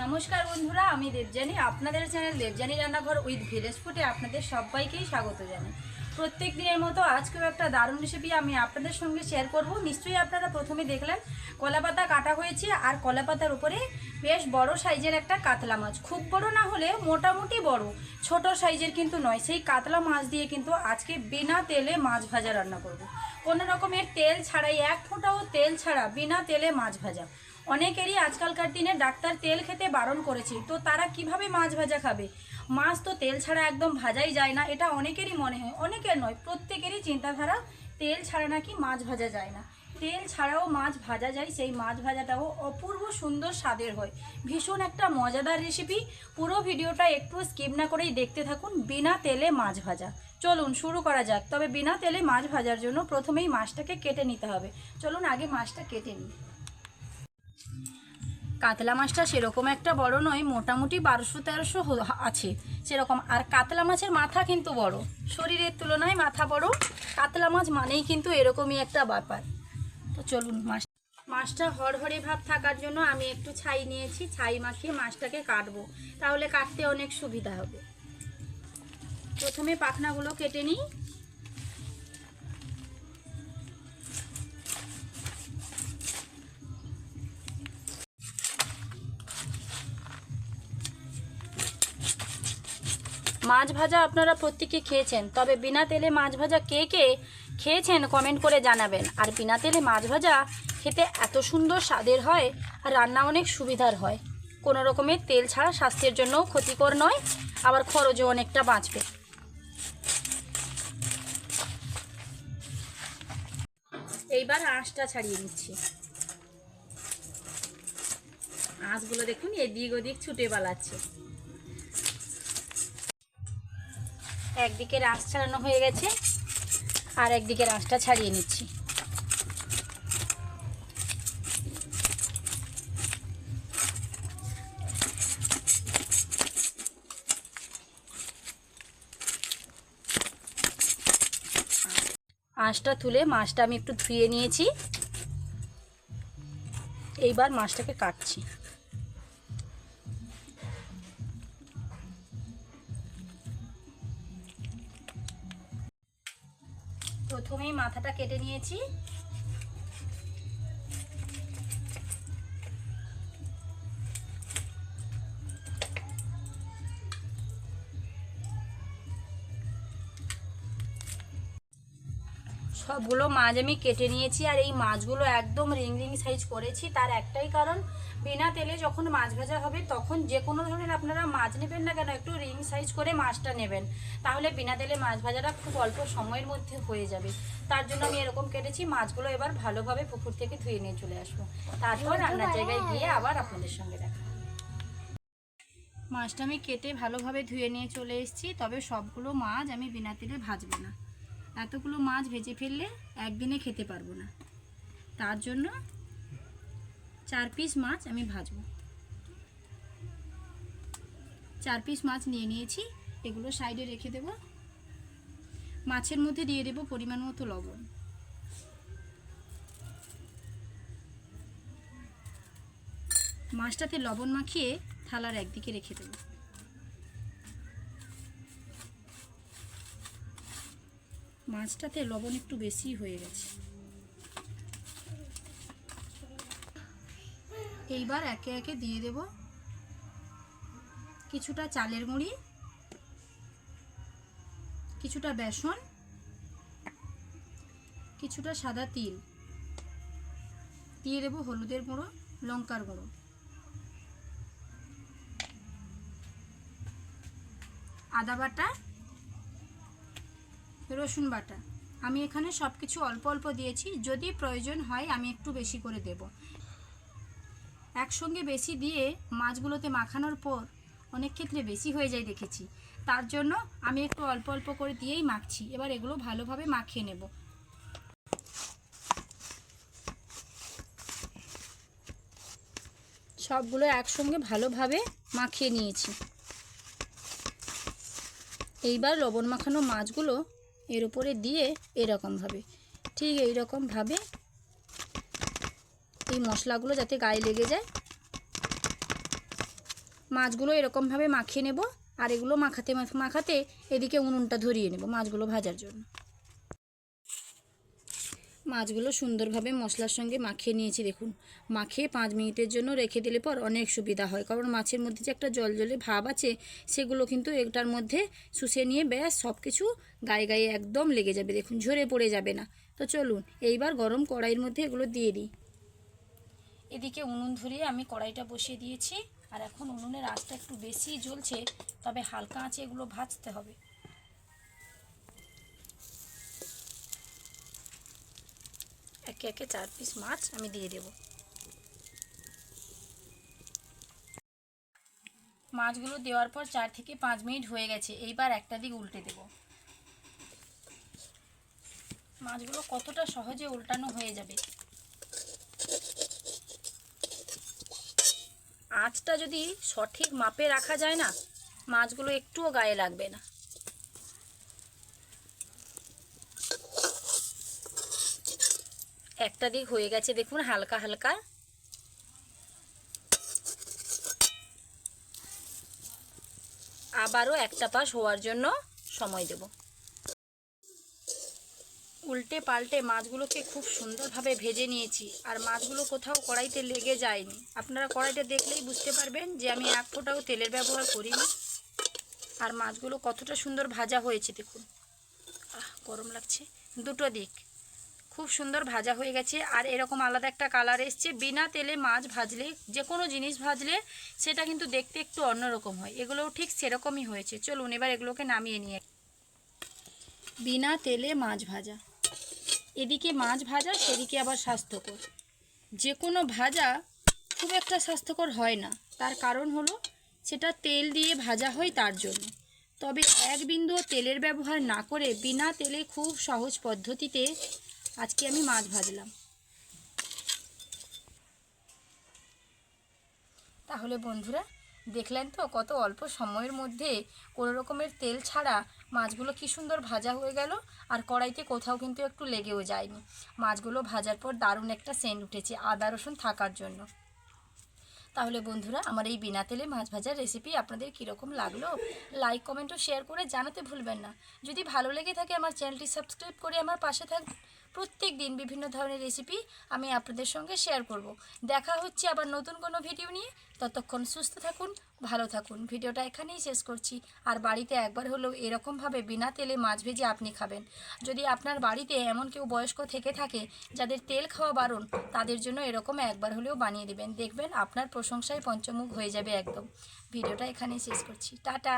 নমস্কার বন্ধুরা, আমি দেবযানী। আপনাদের চ্যানেল দেবযানী রান্নাঘর উইথ ভিলেজ ফুডে আপনাদের সবাইকেই স্বাগত জানাই। প্রত্যেক দিনের মতো আজকেও একটা দারুণ রেসিপি আমি আপনাদের সঙ্গে শেয়ার করব। নিশ্চয়ই আপনারা প্রথমে দেখলেন কলাপাতা কাটা হয়েছে, আর কলাপাতার উপরে বেশ বড় সাইজের একটা কাতলা মাছ, খুব বড় না হলে মোটামুটি বড়, ছোট সাইজের কিন্তু নয়। সেই কাতলা মাছ দিয়ে কিন্তু আজকে বিনা তেলে মাছ ভাজা রান্না করব। কোনো রকমের তেল ছাড়াই, এক ফোঁটাও তেল ছাড়া বিনা তেলে মাছ ভাজা। অনেকেরই আজকালকার দিনে ডাক্তার তেল খেতে বারণ করেছে, তো তারা কিভাবে মাছ ভাজা খাবে? মাছ তো তেল ছাড়া একদম ভাজাই যায় না, এটা অনেকেরই মনে হয়, অনেকের নয় প্রত্যেকেরই চিন্তাধারা তেল ছাড়া নাকি মাছ ভাজা যায় না। তেল ছাড়াও মাছ ভাজা যায়, সেই মাছ ভাজাটাও অপূর্ব সুন্দর স্বাদের হয়। ভীষণ একটা মজাদার রেসিপি। পুরো ভিডিওটা একটু স্কিপ না করেই দেখতে থাকুন। বিনা তেলে মাছ ভাজা, চলুন শুরু করা যাক। তবে বিনা তেলে মাছ ভাজার জন্য প্রথমেই মাছটাকে কেটে নিতে হবে। চলুন আগে মাছটা কেটে নিই। কাতলা মাছটা সেরকম একটা বড় নয়, মোটামুটি 1200-1300 আছে সেরকম। আর কাতলা মাছের মাথা কিন্তু বড়, শরীরের তুলনায় মাথা বড়। কাতলা মাছ মানেই কিন্তু এরকমই একটা ব্যাপার। তো চলুন মাছটা হড়হড়ে ভাব থাকার জন্য আমি একটু ছাই নিয়েছি, ছাই মাখিয়ে মাছটাকে কাটবো, তাহলে কাটতে অনেক সুবিধা হবে। প্রথমে পাখনাগুলো কেটে নিই। মাছ ভাজা আপনারা প্রত্যেকে খেয়েছেন, তবে বিনা তেলে মাছ ভাজা কে কে খেয়েছেন কমেন্ট করে জানাবেন। আর বিনা তেলে মাছ ভাজা খেতে এত সুন্দর স্বাদের হয়, আর রান্না অনেক সুবিধার হয়। কোনো রকমের তেল ছাড়া স্বাস্থ্যের জন্যও ক্ষতিকর নয়, আবার খরচও অনেকটা বাঁচবে। এইবার আঁশটা ছাড়িয়ে নিচ্ছি। আঁশগুলো দেখুন এদিক ওদিক ছুটে পালাচ্ছে। একদিকে আঁশ ছাড়ানো হয়ে গেছে, আর একদিকে আঁশটা ছাড়িয়ে নিচ্ছি। আঁশটা তুলে মাছটা আমি একটু ধুয়ে নিয়েছি। এইবার মাছটাকে কাটছি। প্রথমেই মাথাটা কেটে নিয়েছি। সবগুলো মাছ আমি কেটে নিয়েছি, আর এই মাছগুলো একদম রিং রিং সাইজ করেছি। তার একটাই কারণ, বিনা তেলে যখন মাছ ভাজা হবে তখন যে কোনো ধরনের আপনারা মাছ নেবেন না কেন, একটু রিং সাইজ করে মাছটা নেবেন, তাহলে বিনা তেলে মাছ ভাজাটা খুব অল্প সময়ের মধ্যে হয়ে যাবে। তার জন্য আমি এরকম কেটেছি। মাছগুলো এবার ভালোভাবে পুকুর থেকে ধুয়ে নিয়ে চলে আসবো, তারপর রান্নার জায়গায় গিয়ে আবার আপনাদের সঙ্গে দেখা। মাছটা আমি কেটে ভালোভাবে ধুয়ে নিয়ে চলে এসেছি, তবে সবগুলো মাছ আমি বিনা তেলে ভাজবো না। এতগুলো মাছ ভেজে ফেললে একদিনে খেতে পারবো না, তার জন্য 4 পিস মাছ আমি ভাজবো। 4 পিস মাছ নিয়ে নিয়েছি, এগুলো সাইডে রেখে দেব। মাছের মধ্যে দিয়ে দেব পরিমাণ মতো লবণ। মাছটাতে লবণ মাখিয়ে থালার একদিকে রেখে দেব। মাছটাতে লবণ একটু বেশি হয়ে গেছে। এইবার একে একে দিয়ে দেব কিছুটা চালের গুঁড়ি, কিছুটা বেসন, কিছুটা সাদা তিল, দিয়ে দেব হলুদের গুঁড়ো, লঙ্কার গুঁড়ো, আদা বাটা, রসুন বাটা। আমি এখানে সব কিছু অল্প অল্প দিয়েছি, যদি প্রয়োজন হয় আমি একটু বেশি করে দেব। একসঙ্গে বেশি দিয়ে মাছগুলোতে মাখানোর পর অনেক ক্ষেত্রে বেশি হয়ে যায় দেখেছি, তার জন্য আমি একটু অল্প অল্প করে দিয়েই মাখছি। এবার এগুলো ভালোভাবে মাখিয়ে নেব। সবগুলো একসঙ্গে ভালোভাবে মাখিয়ে নিয়েছি। এইবার লবণ মাখানো মাছগুলো এর উপরে দিয়ে এরকমভাবে, ঠিক এইরকমভাবে এই মশলাগুলো যাতে গায়ে লেগে যায় মাছগুলো এরকমভাবে মাখিয়ে নেব, আর এগুলো মাখাতে মাখাতে এদিকে উনুনটা ধরিয়ে নেব মাছগুলো ভাজার জন্য। মাছগুলো সুন্দরভাবে মশলার সঙ্গে মাখিয়ে নিয়েছি। দেখুন, মাখিয়ে 5 মিনিটের জন্য রেখে দিলে পর অনেক সুবিধা হয়, কারণ মাছের মধ্যে যে একটা জলজলে ভাব আছে সেগুলো কিন্তু এটার মধ্যে শুষে নিয়ে ব্যাস সব কিছু গায়ে গায়ে একদম লেগে যাবে, দেখুন ঝরে পড়ে যাবে না। তো চলুন এইবার গরম কড়াইয়ের মধ্যে এগুলো দিয়ে দিই। এদিকে উনুন ধরিয়ে আমি কড়াইটা বসিয়ে দিয়েছি, আর এখন উনুনের আঁচটা একটু বেশি জ্বলছে, তবে হালকা আঁচে এগুলো ভাজতে হবে। একে একে 4 পিস মাছ আমি দিয়ে দেব। মাছগুলো দেওয়ার পর 4 থেকে 5 মিনিট হয়ে গেছে। এইবার একটা দিক উল্টে দেব। মাছগুলো কতটা সহজে উল্টানো হয়ে যাবে। আঁচটা যদি সঠিক মাপে রাখা যায় না, মাছগুলো একটুও গায়ে লাগবে না। একটা দিক হয়ে গেছে দেখুন, হালকা হালকা। আবারও একটা পাশ হওয়ার জন্য সময় দেব। উল্টে পাল্টে মাছগুলোকে খুব সুন্দরভাবে ভেজে নিয়েছি, আর মাছগুলো কোথাও কড়াইতে লেগে যায়নি। আপনারা কড়াইটা দেখলেই বুঝতে পারবেন যে আমি এক ফোঁটাও তেলের ব্যবহার করিনি। আর মাছগুলো কতটা সুন্দর ভাজা হয়েছে দেখুন। গরম লাগছে। দুটো দিক খুব সুন্দর ভাজা হয়ে গেছে, আর এরকম আলাদা একটা কালার এসছে। বিনা তেলে মাছ ভাজলে, যে কোনো জিনিস ভাজলে সেটা কিন্তু দেখতে একটু অন্যরকম হয়, এগুলোও ঠিক সেরকমই হয়েছে। চলুন এবার এগুলোকে নামিয়ে নিয়ে। বিনা তেলে মাছ ভাজা, এদিকে মাছ ভাজা, সেদিকে আবার স্বাস্থ্যকর। যে কোনো ভাজা খুব একটা স্বাস্থ্যকর হয় না, তার কারণ হলো সেটা তেল দিয়ে ভাজা হয় তার জন্য। তবে এক বিন্দুও তেলের ব্যবহার না করে বিনা তেলে খুব সহজ পদ্ধতিতে আজকে আমি মাছ ভাজলাম। তাহলে বন্ধুরা দেখলেন তো কত অল্প সময়ের মধ্যে কোনো রকমের তেল ছাড়া মাছগুলো কি সুন্দর ভাজা হয়ে গেল, আর কড়াইতে কোথাও কিন্তু একটু লেগেও যায়নি। মাছগুলো ভাজার পর দারুণ একটা সেন্ট উঠেছে আদা রসুন থাকার জন্য। তাহলে বন্ধুরা আমার এই বিনা তেলে মাছ ভাজার রেসিপি আপনাদের কীরকম লাগলো, লাইক কমেন্ট ও শেয়ার করে জানাতে ভুলবেন না। যদি ভালো লেগে থাকে আমার চ্যানেলটি সাবস্ক্রাইব করে আমার পাশে থাকবেন। প্রত্যেক দিন বিভিন্ন ধরনের রেসিপি আমি আপনাদের সঙ্গে শেয়ার করব। দেখা হচ্ছে আবার নতুন কোনো ভিডিও নিয়ে। ততক্ষণ সুস্থ থাকুন, ভালো থাকুন। ভিডিওটা এখানেই শেষ করছি। আর বাড়িতে একবার হলেও এরকমভাবে বিনা তেলে মাছ ভেজে আপনি খাবেন। যদি আপনার বাড়িতে এমন কেউ বয়স্ক থেকে থাকে যাদের তেল খাওয়া বারণ, তাদের জন্য এরকম একবার হলেও বানিয়ে দেবেন, দেখবেন আপনার প্রশংসায় পঞ্চমুখ হয়ে যাবে একদম। ভিডিওটা এখানেই শেষ করছি। টাটা।